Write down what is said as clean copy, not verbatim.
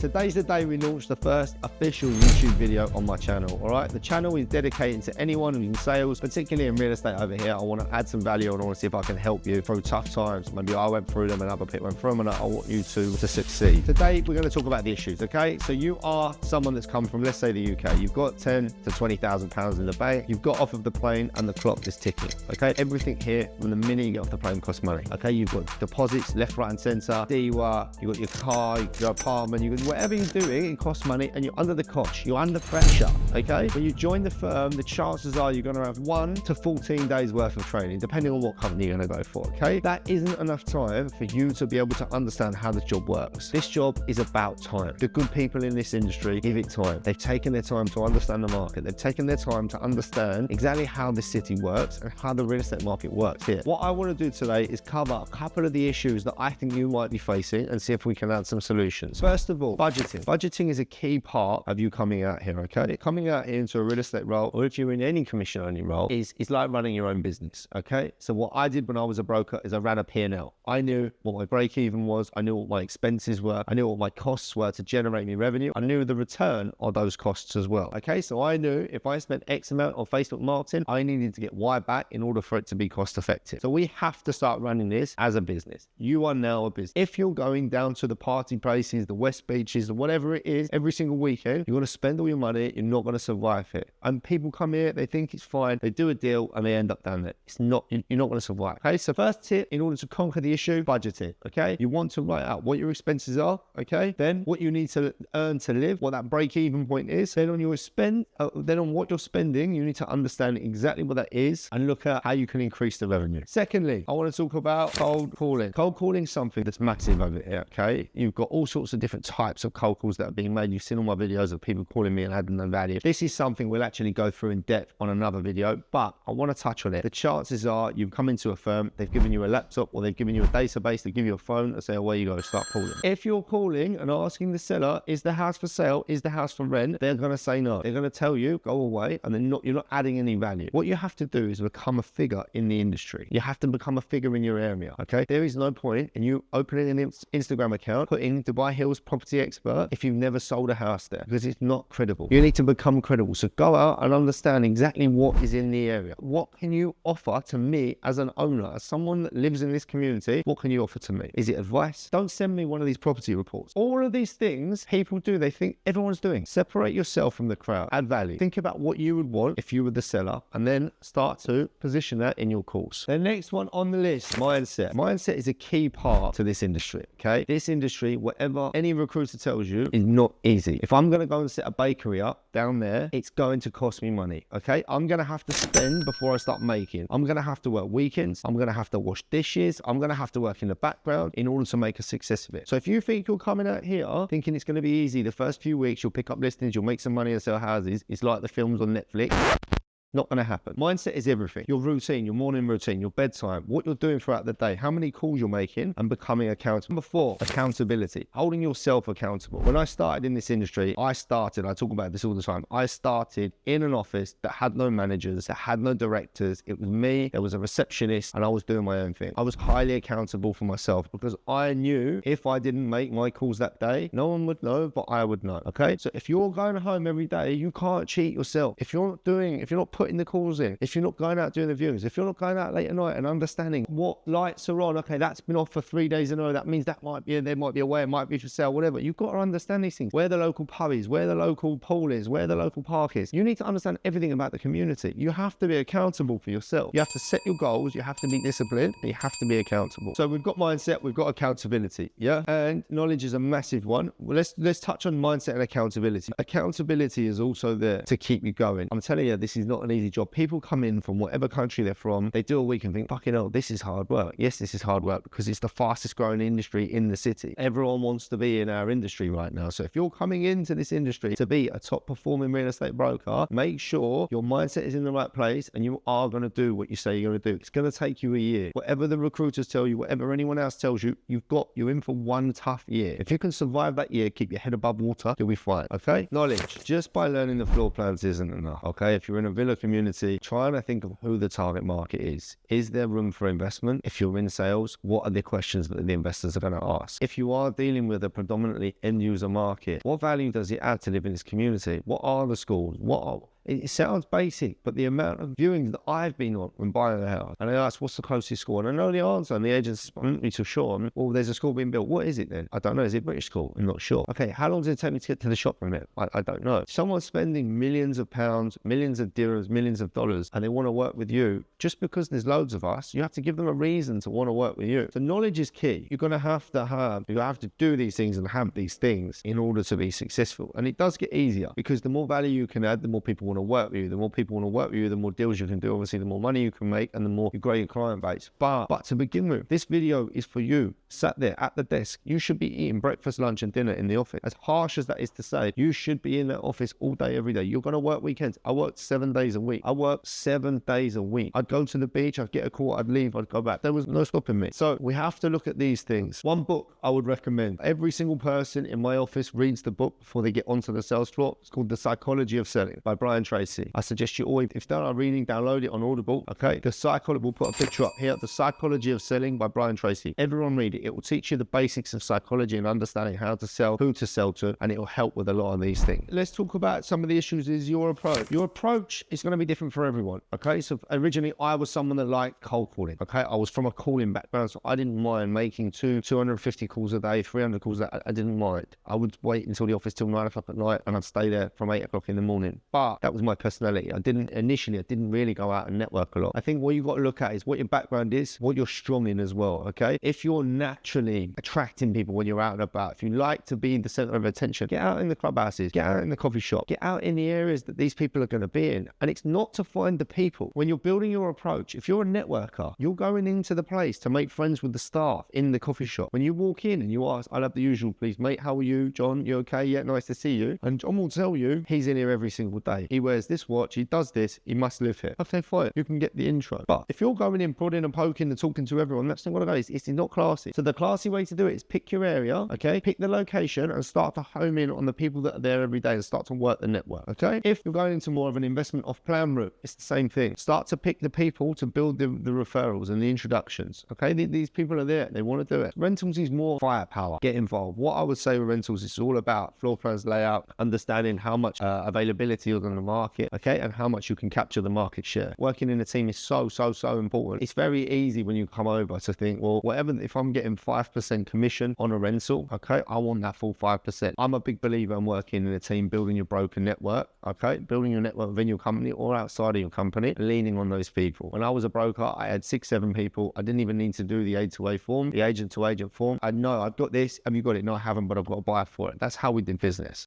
Today's the day we launched the first official YouTube video on my channel, all right? The channel is dedicated to anyone in sales, particularly in real estate over here. I want to add some value and I want to see if I can help you through tough times. Maybe I went through them and other people went through them, and I want you to succeed. Today, we're going to talk about the issues, okay? So you are someone that's come from, let's say, the UK. You've got 10 to 20,000 pounds in the bank. You've got off of the plane and the clock is ticking, okay? Everything here from the minute you get off the plane costs money, okay? You've got deposits left, right, and centre, DIWA, you've got your car, your apartment, you got whatever you're doing, it costs money, and you're under the cosh, you're under pressure, okay? When you join the firm, the chances are you're going to have 1 to 14 days worth of training, depending on what company you're going to go for, okay? That isn't enough time for you to be able to understand how this job works. This job is about time. The good people in this industry give it time. They've taken their time to understand the market. They've taken their time to understand exactly how the city works and how the real estate market works here. What I want to do today is cover a couple of the issues that I think you might be facing and see if we can add some solutions. First of all, budgeting. Budgeting is a key part of you coming out here, okay? Coming out here into a real estate role, or if you're in any commission-only role, is like running your own business, okay? So what I did when I was a broker is I ran a P&L. I knew what my break-even was. I knew what my expenses were. I knew what my costs were to generate me revenue. I knew the return of those costs as well, okay? So I knew if I spent X amount on Facebook marketing, I needed to get Y back in order for it to be cost-effective. So we have to start running this as a business. You are now a business. If you're going down to the party places, the West Beaches, or whatever it is, every single weekend, you're going to spend all your money, you're not going to survive here. And people come here, they think it's fine, they do a deal, and they end up down there. It's not, you're not going to survive. Okay, so first tip, in order to conquer the issue, budgeting, okay? You want to write out what your expenses are, okay? Then what you need to earn to live, what that break-even point is. Then on your then on what you're spending, you need to understand exactly what that is and look at how you can increase the revenue. Secondly, I want to talk about cold calling. Cold calling is something that's massive over here, okay? You've got all sorts of different types of cold calls that are being made. You've seen all my videos of people calling me and adding no value. This is something we'll actually go through in depth on another video, but I want to touch on it. The chances are you've come into a firm, they've given you a laptop or they've given you a database, they give you a phone and say, away you go, start calling. If you're calling and asking the seller, is the house for sale? Is the house for rent? They're going to say no. They're going to tell you, go away, and you're not adding any value. What you have to do is become a figure in the industry. You have to become a figure in your area, okay? There is no point in you opening an Instagram account, putting Dubai Hills property expert if you've never sold a house there, because it's not credible. You need to become credible. So go out and understand exactly what is in the area. What can you offer to me as an owner, as someone that lives in this community? What can you offer to me? Is it advice? Don't send me one of these property reports. All of these things people do, they think everyone's doing. Separate yourself from the crowd. Add value. Think about what you would want if you were the seller, and then start to position that in your calls. The next one on the list, mindset. Mindset is a key part to this industry, okay? This industry, whatever any recruiter tells you, is not easy. If I'm going to go and set a bakery up down there, it's going to cost me money, okay? I'm going to have to spend before I start making. I'm going to have to work weekends. I'm going to have to wash dishes. I'm going to have to work in the background in order to make a success of it. So if you think you're coming out here thinking it's going to be easy, the first few weeks you'll pick up listings, you'll make some money and sell houses, it's like the films on Netflix. Not going to happen. Mindset is everything. Your routine, your morning routine, your bedtime, what you're doing throughout the day, how many calls you're making, and becoming accountable. Number 4, accountability. Holding yourself accountable. When I started in this industry, I talk about this all the time, I started in an office that had no managers, that had no directors. It was me, there was a receptionist, and I was doing my own thing. I was highly accountable for myself because I knew if I didn't make my calls that day, no one would know, but I would know, okay? So if you're going home every day, you can't cheat yourself. If you're not putting the calls in, if you're not going out doing the viewings, if you're not going out late at night and understanding what lights are on, okay, that's been off for 3 days in a row, that means that might be, there might be a way, it might be for sale, whatever. You've got to understand these things. Where the local pub is, where the local pool is, where the local park is. You need to understand everything about the community. You have to be accountable for yourself. You have to set your goals, you have to be disciplined, and you have to be accountable. So we've got mindset, we've got accountability, yeah? And knowledge is a massive one. Well, let's touch on mindset and accountability. Accountability is also there to keep you going. I'm telling you, this is not an easy job. People come in from whatever country they're from, they do a week and think, fucking hell, this is hard work. Yes, this is hard work because it's the fastest growing industry in the city. Everyone wants to be in our industry right now. So if you're coming into this industry to be a top performing real estate broker, make sure your mindset is in the right place and you are going to do what you say you're going to do. It's going to take you a year. Whatever the recruiters tell you, whatever anyone else tells you, you're in for one tough year. If you can survive that year, keep your head above water, you'll be fine, okay? Knowledge. Just by learning the floor plans isn't enough, okay? If you're in a villa community, trying to think of who the target market is. Is there room for investment? If you're in sales, what are the questions that the investors are going to ask? If you are dealing with a predominantly end user market, what value does it add to live in this community? What are the schools? It sounds basic, but the amount of viewings that I've been on when buying a house, and I ask, what's the closest school? And I know the answer, and the agent's not me too sure. Well, there's a school being built. What is it then? I don't know. Is it a British school? I'm not sure. Okay, how long does it take me to get to the shop from it? I don't know. Someone's spending millions of pounds, millions of dirhams, millions of dollars, and they want to work with you. Just because there's loads of us, you have to give them a reason to want to work with you. So knowledge is key. You're going to have to do these things and have these things in order to be successful. And it does get easier because the more value you can add, the more people want to work with you. The more people want to work with you, the more deals you can do. Obviously, the more money you can make and the more you grow your client base. But to begin with, this video is for you. Sat there at the desk. You should be eating breakfast, lunch and dinner in the office. As harsh as that is to say, you should be in that office all day, every day. You're going to work weekends. I worked 7 days a week. I'd go to the beach. I'd get a call. I'd leave. I'd go back. There was no stopping me. So we have to look at these things. One book I would recommend. Every single person in my office reads the book before they get onto the sales floor. It's called The Psychology of Selling by Brian Tracy. I suggest you always, if you're not reading, download it on Audible. Okay. We'll put a picture up here. The Psychology of Selling by Brian Tracy. Everyone read it. It will teach you the basics of psychology and understanding how to sell, who to sell to, and it will help with a lot of these things. Let's talk about some of the issues is your approach. Your approach is going to be different for everyone. Okay. So originally I was someone that liked cold calling. Okay. I was from a calling background, so I didn't mind making 250 calls a day, 300 calls a day. I didn't mind. I would wait until the office till 9 o'clock at night and I'd stay there from 8 o'clock in the morning. But that was my personality. I didn't really go out and network a lot. I think what you've got to look at is what your background is, what you're strong in as well. Okay. If you're naturally attracting people when you're out and about, if you like to be the center of attention, get out in the clubhouses, get out in the coffee shop, get out in the areas that these people are going to be in. And it's not to find the people. When you're building your approach, if you're a networker, you're going into the place to make friends with the staff in the coffee shop. When you walk in and you ask, I'll have the usual, please, mate, how are you? John, you okay? Yeah, nice to see you. And John will tell you he's in here every single day. He wears this watch, he does this, he must live here. Okay, fine. You can get the intro. But if you're going in, prodding and poking and talking to everyone, that's not what it is. It's not classy. So the classy way to do it is pick your area, okay? Pick the location and start to home in on the people that are there every day and start to work the network, okay? If you're going into more of an investment off plan route, it's the same thing. Start to pick the people to build the referrals and the introductions, okay? These people are there. They want to do it. Rentals is more firepower. Get involved. What I would say with rentals is all about floor plans, layout, understanding how much availability is on the market, okay? And how much you can capture the market share. Working in a team is so important. It's very easy when you come over to think, well, whatever, if I'm getting 5% commission on a rental, okay, I want that full 5%. I'm a big believer in working in a team, building your broker network, okay? Building your network within your company or outside of your company, leaning on those people. When I was a broker, I had 6-7 people. I didn't even need to do the A to A form, the agent to agent form. I know I've got this. Have you got it? No, I haven't, but I've got to buy for it. That's how we did business.